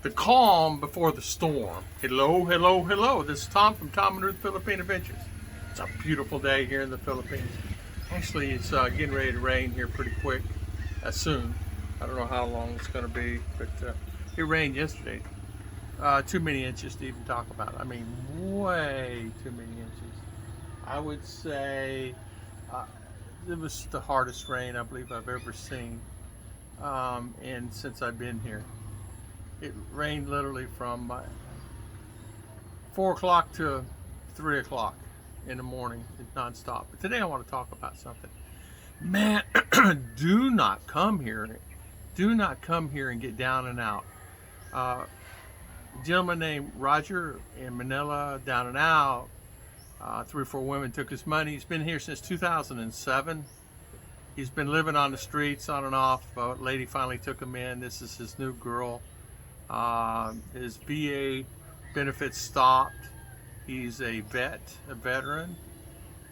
The calm before the storm. Hello, hello, hello. This is Tom from Tom and Ruth Philippine Adventures. It's a beautiful day here in the Philippines. Actually, it's getting ready to rain here pretty quick, soon. I don't know how long it's going to be, but it rained yesterday. Too many inches to even talk about. I mean, way too many inches. I would say it was the hardest rain I believe I've ever seen, and since I've been here. It rained literally from 4 o'clock to 3 o'clock in the morning, nonstop. But today I want to talk about something. Man, do not come here. Do not come here and get down and out. A gentleman named Roger in Manila, down and out. 3 or 4 women took his money. He's been here since 2007. He's been living on the streets on and off. A lady finally took him in. This is his new girl. His VA benefits stopped. He's a veteran.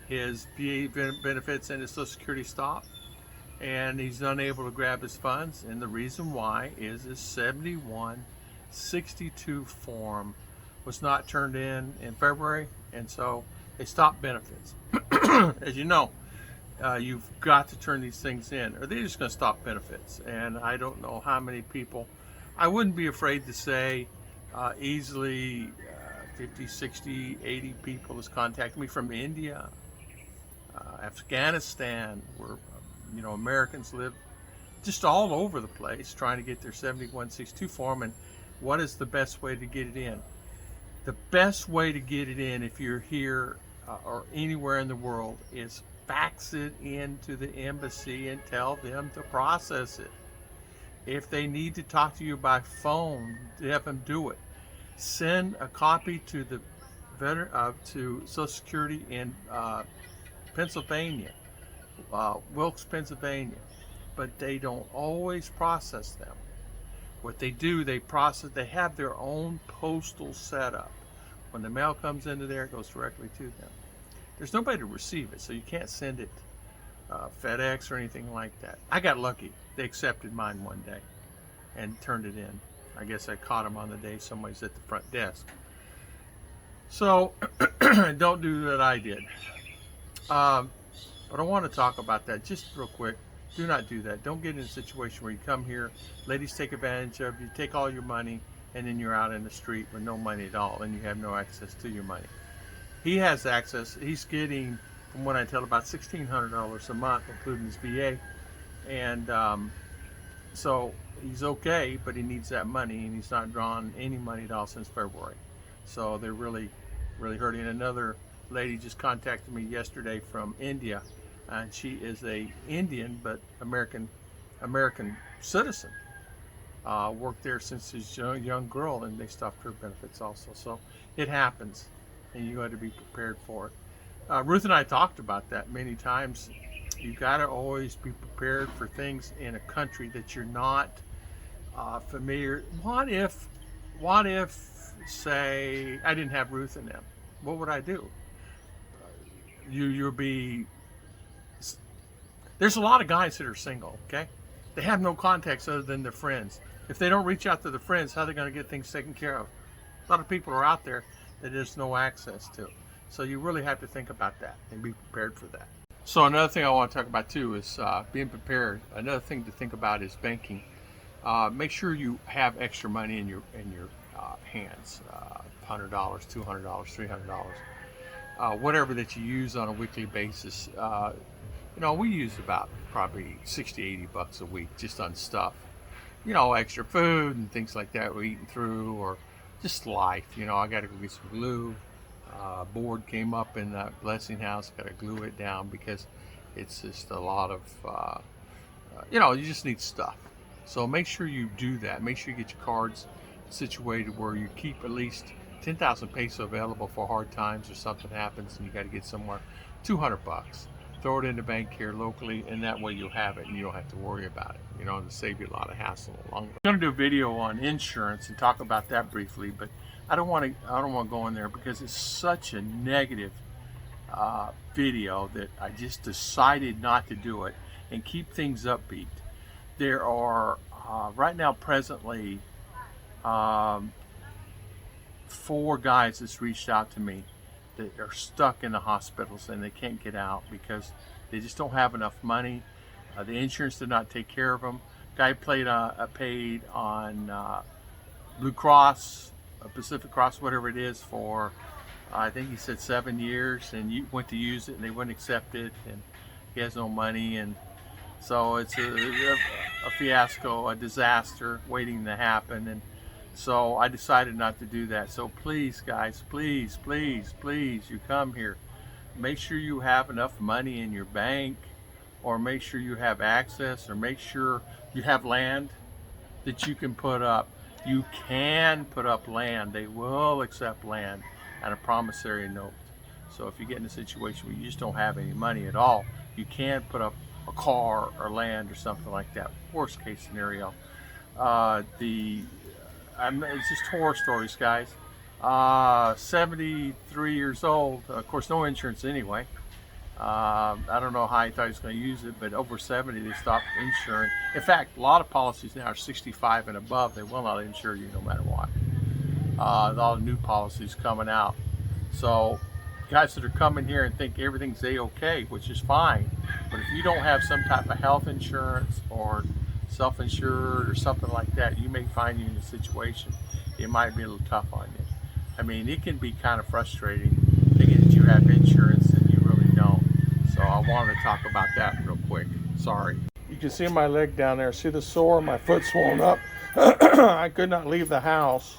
His VA benefits and his Social Security stopped, and he's unable to grab his funds. And the reason why is his 7162 form was not turned in February, and so they stopped benefits. As you know, you've got to turn these things in, or they're just going to stop benefits. And I don't know how many people. I wouldn't be afraid to say easily 50, 60, 80 people has contacted me from India, Afghanistan, where Americans live just all over the place trying to get their 7162 form. And what is the best way to get it in? The best way to get it in, if you're here or anywhere in the world, is fax it into the embassy and tell them to process it. If they need to talk to you by phone, have them do it. Send a copy to the to Social Security in Pennsylvania, Wilkes, Pennsylvania, but they don't always process them. What they do, they have their own postal setup. When the mail comes into there, it goes directly to them. There's nobody to receive it, so you can't send it FedEx or anything like that. I got lucky. They accepted mine one day and turned it in. I guess I caught them on the day somebody's at the front desk. So don't do that I did. But I want to talk about that just real quick. Do not do that. Don't get in a situation where you come here, ladies take advantage of you, take all your money, and then you're out in the street with no money at all, and you have no access to your money. He has access. He's getting, from what I tell, about $1,600 a month, including his VA. And so he's okay, but he needs that money, and he's not drawn any money at all since February. So they're really, really hurting. Another lady just contacted me yesterday from India, and she is a Indian but American citizen. Worked there since she's a young girl, and they stopped her benefits also. So it happens, and you got to be prepared for it. Ruth and I talked about that many times. You got to always be prepared for things in a country that you're not familiar. What if, say, I didn't have Ruth and them? What would I do? You'll be. There's a lot of guys that are single. Okay, they have no contacts other than their friends. If they don't reach out to their friends, how are they going to get things taken care of? A lot of people are out there that there's no access to. So you really have to think about that and be prepared for that. So another thing I want to talk about too is being prepared. Another thing to think about is banking. Make sure you have extra money in your hands, $100, $200, $300, whatever that you use on a weekly basis. We use about probably 60, 80 bucks a week just on stuff. Extra food and things like that we're eating through, or just life. I got to go get some glue. Board came up in that blessing house. Got to glue it down because it's just a lot of, you just need stuff. So make sure you do that. Make sure you get your cards situated where you keep at least 10,000 peso available for hard times or something happens and you got to get somewhere. 200 bucks. Throw it in the bank here locally, and that way you'll have it and you don't have to worry about it. To save you a lot of hassle along the way. I'm going to do a video on insurance and talk about that briefly, but I don't want to go in there because it's such a negative video that I just decided not to do it and keep things upbeat. There are right now presently Um, 4 guys that's reached out to me that are stuck in the hospitals and they can't get out because they just don't have enough money. The insurance did not take care of them. Guy paid on Blue Cross, Pacific Cross, whatever it is, for I think he said 7 years, and you went to use it and they wouldn't accept it, and he has no money, and so it's a fiasco, a disaster waiting to happen. And so I decided not to do that. So please, guys, please, please, please, you come here. Make sure you have enough money in your bank, or make sure you have access, or make sure you have land that you can put up. You can put up land. They will accept land and a promissory note. So if you get in a situation where you just don't have any money at all, you can put up a car or land or something like that. Worst case scenario. It's just horror stories, guys. 73 years old, of course, no insurance anyway. I don't know how he thought he was going to use it, but over 70, they stopped insuring. In fact, a lot of policies now are 65 and above. They will not insure you no matter what. All the new policies coming out. So guys that are coming here and think everything's A-okay, which is fine, but if you don't have some type of health insurance or self-insured or something like that, you may find you in a situation it might be a little tough on you. I mean, it can be kind of frustrating thinking that you have insurance and you really don't. So I wanted to talk about that real quick. Sorry. You can see my leg down there. See the sore? My foot's swollen up. I could not leave the house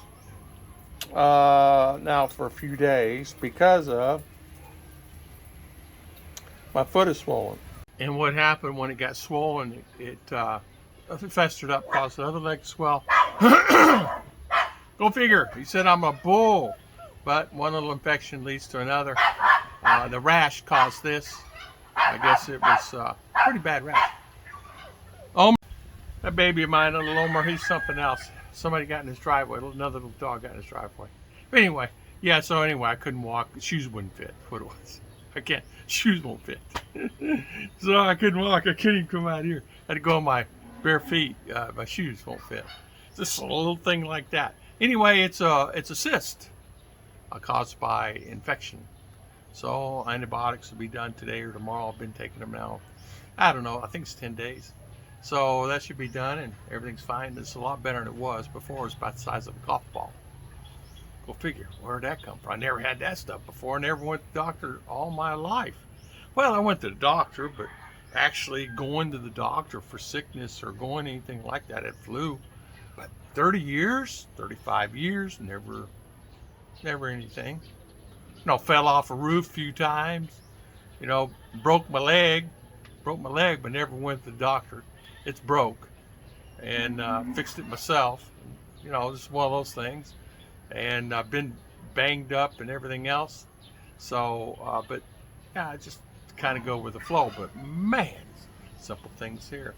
now for a few days because of my foot is swollen. And what happened when it got swollen, it festered up, caused the other leg to swell. Go figure. He said I'm a bull, but one little infection leads to another. The rash caused this. I guess it was a pretty bad rash. Oh, that baby of mine, a little Omer, he's something else. Somebody got in his driveway. Another little dog got in his driveway. But anyway, yeah, so anyway, I couldn't walk. Shoes wouldn't fit. What it was. I can't. Shoes won't fit. So I couldn't walk. I couldn't even come out here. I had to go on my bare feet. My shoes won't fit. Just a little thing like that. Anyway, it's a cyst caused by infection. So antibiotics will be done today or tomorrow. I've been taking them now. I don't know. I think it's 10 days. So that should be done and everything's fine. It's a lot better than it was. Before it was about the size of a golf ball. Go figure. Where did that come from? I never had that stuff before. I never went to the doctor all my life. Well, I went to the doctor, but actually going to the doctor for sickness or going anything like that at flu. But 30 years, 35 years, never anything. You know, fell off a roof a few times. You know, broke my leg, but never went to the doctor. It's broke, and fixed it myself. You know, just one of those things. And I've been banged up and everything else. So, but yeah, I just kind of go with the flow. But man, simple things here.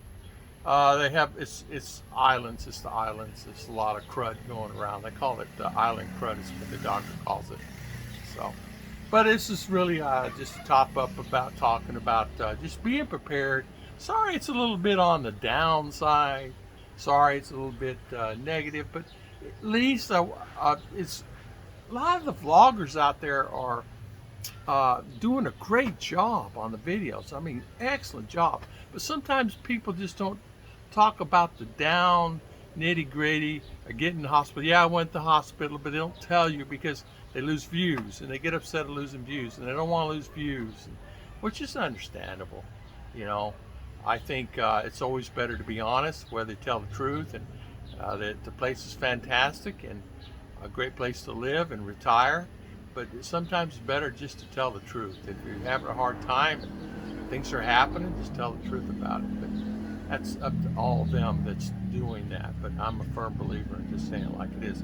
They have it's islands. It's the islands. There's a lot of crud going around. They call it island crud. Is what the doctor calls it. So, but this is really just a top up about talking about just being prepared. Sorry, it's a little bit on the downside. Sorry, it's a little bit negative, but at least it's a lot of the vloggers out there are doing a great job on the videos. I mean, excellent job. But sometimes people just don't talk about the down nitty gritty or getting in the hospital. Yeah, I went to the hospital, but they don't tell you because they lose views and they get upset at losing views and they don't want to lose views, which is understandable. You know, I think it's always better to be honest, where they tell the truth, and that the place is fantastic and a great place to live and retire. But sometimes it's better just to tell the truth. If you're having a hard time and things are happening, just tell the truth about it. But that's up to all of them that's doing that. But I'm a firm believer in just saying it like it is.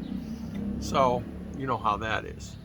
So you know how that is.